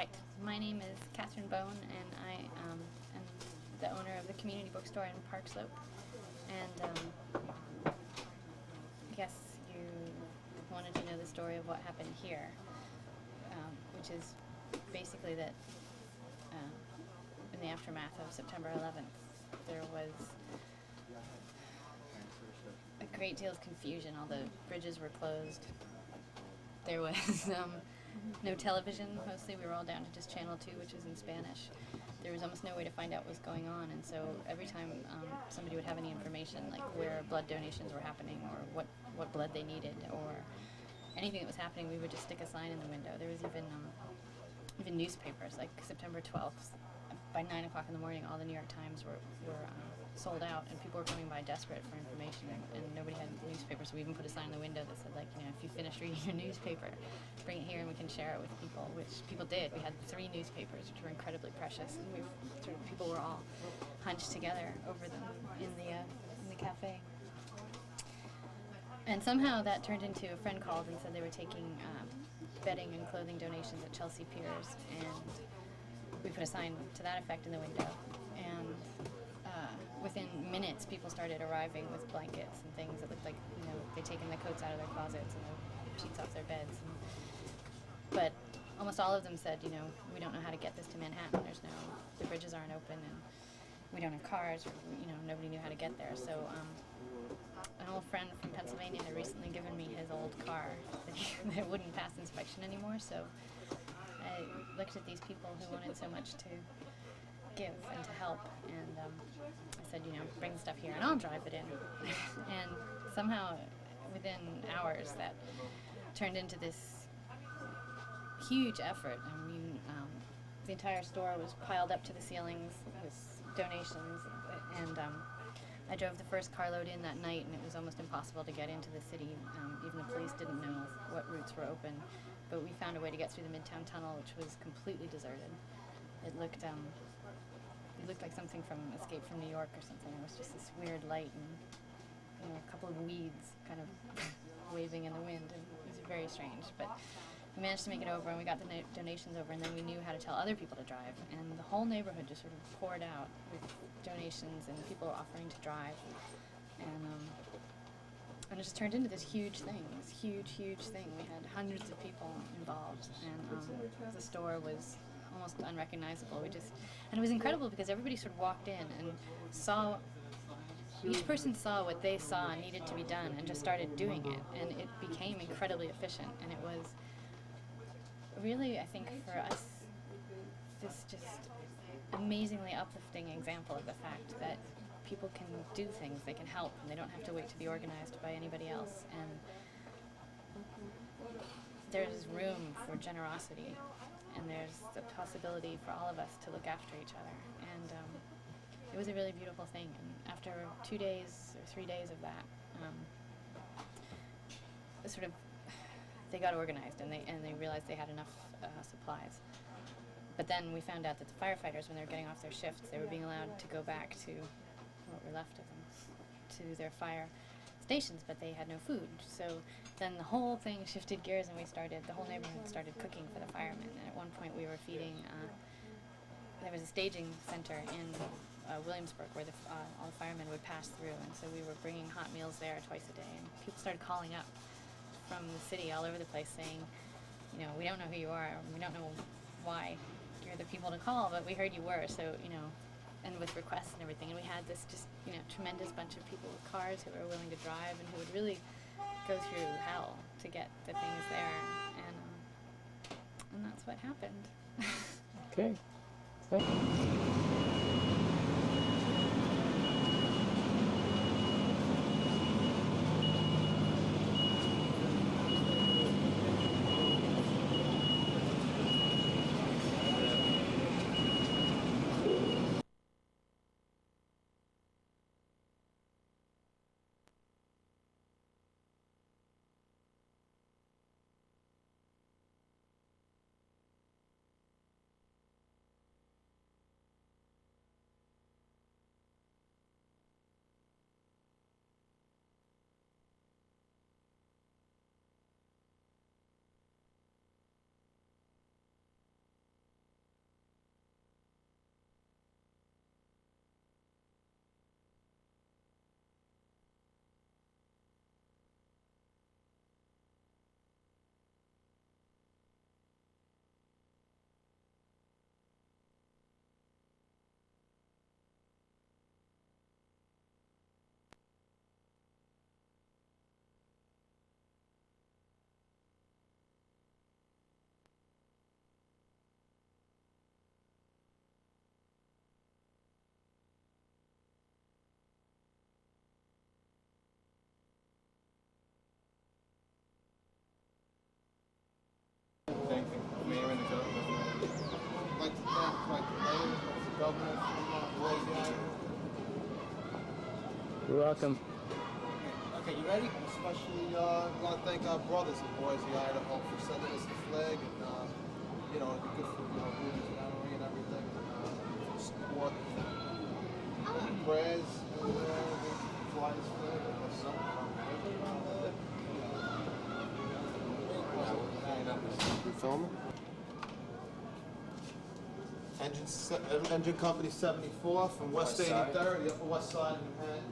Hi, my name is Catherine Bone, and I am the owner of the community bookstore in Park Slope. And I guess you wanted to know the story of what happened here, which is basically that in the aftermath of September 11th, there was a great deal of confusion. All the bridges were closed. There was no television, mostly. We were all down to just Channel 2, which was in Spanish. There was almost no way to find out what was going on, and so every time somebody would have any information, like where blood donations were happening, or what blood they needed, or anything that was happening, we would just stick a sign in the window. There was even newspapers, like September 12th. By 9 o'clock in the morning, all the New York Times were sold out, and people were coming by desperate for information, and nobody had newspapers, so we even put a sign in the window that said, like, if you finish reading your newspaper, bring it here and we can share it with people, which people did. We had 3 newspapers, which were incredibly precious, and people were all hunched together over them in the cafe. And somehow that turned into, a friend called and said they were taking bedding and clothing donations at Chelsea Piers, and we put a sign to that effect in the window, and within minutes people started arriving with blankets and things that looked like they'd taken the coats out of their closets and the sheets off their beds. But almost all of them said, we don't know how to get this to Manhattan. The bridges aren't open, and we don't have cars, or nobody knew how to get there. So an old friend from Pennsylvania had recently given me his old car that wouldn't pass inspection anymore. So I looked at these people who wanted so much to give and to help, and I said, bring stuff here and I'll drive it in. And somehow within hours that turned into this huge effort. I mean, the entire store was piled up to the ceilings with donations, and I drove the first carload in that night, and it was almost impossible to get into the city. Even the police didn't know what routes were open. But we found a way to get through the Midtown Tunnel, which was completely deserted. It looked like something from Escape from New York or something. It was just this weird light and a couple of weeds kind of waving in the wind, and it was very strange. But we managed to make it over, and we got the donations over, and then we knew how to tell other people to drive. And the whole neighborhood just sort of poured out with donations, and people offering to drive. And it just turned into this huge thing, huge thing. We had hundreds of people involved, and the store was almost unrecognizable. And it was incredible because everybody sort of walked in and saw, each person saw what they saw needed to be done and just started doing it, and it became incredibly efficient. And it was really, I think, for us, this just amazingly uplifting example of the fact that people can do things, they can help, and they don't have to wait to be organized by anybody else. And there's room for generosity, and there's the possibility for all of us to look after each other. And it was a really beautiful thing. And after 2 days or 3 days of that, they got organized, and they realized they had enough supplies. But then we found out that the firefighters, when they were getting off their shifts, they were being allowed to go back to what were left of them, to their fire stations, but they had no food. So then the whole thing shifted gears, and the whole neighborhood started cooking for the firemen. And at one point we were feeding, there was a staging center in Williamsburg where all the firemen would pass through, and so we were bringing hot meals there twice a day. And people started calling up from the city all over the place saying, we don't know who you are, we don't know why you're the people to call, but we heard you were, so, and with requests and everything. And we had this just, tremendous bunch of people with cars who were willing to drive and who would really go through hell to get the things there. And that's what happened. Okay. Thank you. welcome. Okay, you ready? Especially, we want to thank our brothers in Boise, Idaho, for sending us the flag, and you know, it'd be good for movies and honoring and everything, and support, prayers, and the fly this flag or something. Filming. Engine Company 74 from West 83rd, the Upper West Side of Manhattan.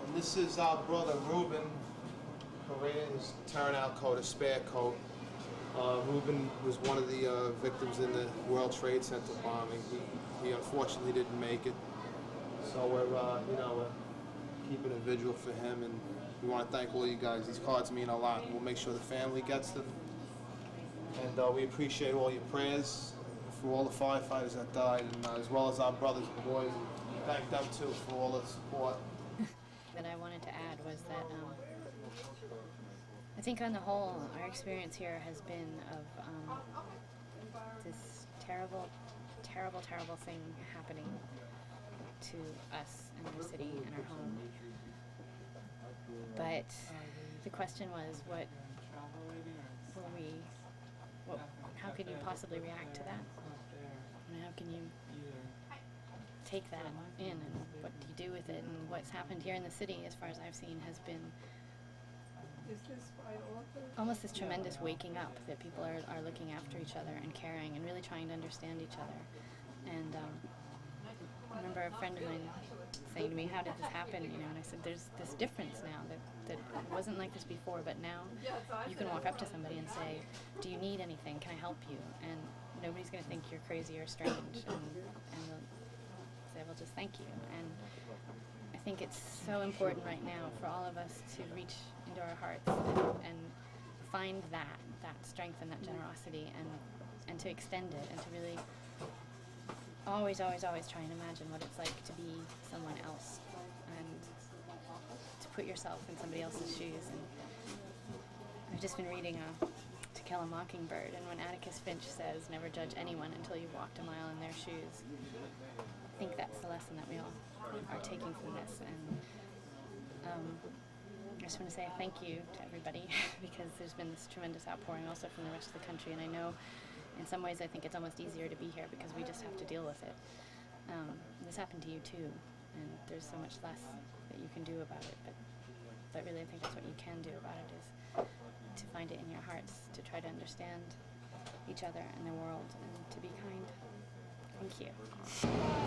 And this is our brother Ruben Correa, his turnout coat, his spare coat. Ruben was one of the victims in the World Trade Center bombing. He unfortunately didn't make it. So we're, we're keeping a vigil for him, and we want to thank all you guys. These cards mean a lot. We'll make sure the family gets them. And we appreciate all your prayers for all the firefighters that died, and as well as our brothers and boys. And thank them too for all the support. That I wanted to add was that I think on the whole, our experience here has been of this terrible, terrible, terrible thing happening to us and our city and our home. But the question was, how could you possibly react to that? And how can you take that in, and what do you do with it? And what's happened here in the city, as far as I've seen, has been almost this tremendous waking up, that people are looking after each other and caring and really trying to understand each other. And I remember a friend of mine saying to me, how did this happen? You know, and I said, there's this difference now that it wasn't like this before, but now you can walk up to somebody and say, do you need anything? Can I help you? And nobody's going to think you're crazy or strange, and they'll say, well, just thank you. And I think it's so important right now for all of us to reach into our hearts and find that strength and that generosity, and to extend it, and to really always, always, always try and imagine what it's like to be someone else, and to put yourself in somebody else's shoes. And I've just been reading To Kill a Mockingbird, and when Atticus Finch says, never judge anyone until you've walked a mile in their shoes, I think that's the lesson that we all are taking from this. And I just want to say thank you to everybody, because there's been this tremendous outpouring also from the rest of the country, and I know in some ways I think it's almost easier to be here because we just have to deal with it. This happened to you too, and there's so much less that you can do about it, but really I think that's what you can do about it, is to find it in your hearts, to try to understand each other and the world, and to be kind. Thank you.